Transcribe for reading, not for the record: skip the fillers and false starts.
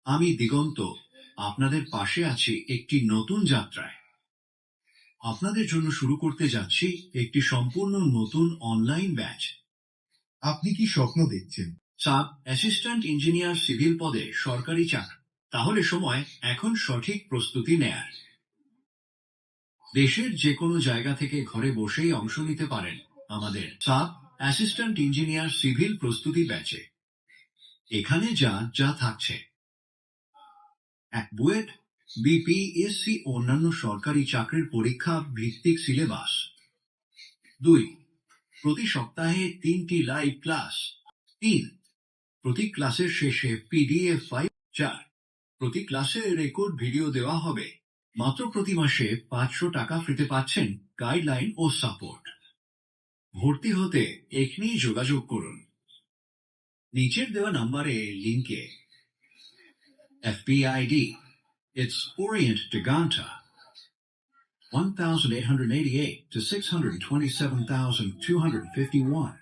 আমি দিগন্ত আপনাদের পাশে আছি একটি নতুন যাত্রায়। আপনাদের জন্য শুরু করতে যাচ্ছি একটি সম্পূর্ণ নতুন অনলাইন ব্যাচ। আপনি কি স্বপ্ন দেখছেন? সাব অ্যাসিস্ট্যান্ট ইঞ্জিনিয়ার সিভিল পদে সরকারি চাকরি? তাহলে সময় এখন সঠিক প্রস্তুতি নেয়ার। দেশের যে কোনো জায়গা থেকে ঘরে বসেই অংশ নিতে পারেন আমাদের সাব অ্যাসিস্ট্যান্ট ইঞ্জিনিয়ার সিভিল প্রস্তুতি ব্যাচে। এখানে যা থাকছে: এক, বুয়েট, বিপিএসসি অন্যান্য সরকারি চাকরির পরীক্ষা ভিত্তিক সিলেবাস। 2, প্রতি সপ্তাহে 3টি লাইভ ক্লাস। 3, প্রতি ক্লাসের শেষে পিডিএফ ফাইল। 4, প্রতি ক্লাসে রেকর্ড ভিডিও দেওয়া হবে। মাত্র প্রতি মাসে 500 টাকা ফ্রিতে পাচ্ছেন গাইডলাইন ও সাপোর্ট। ভর্তি হতে এখনই যোগাযোগ করুন নিচের দেওয়া নাম্বারে লিঙ্কে। FPID, it's Orient Diganta, 1,888 to 627,251.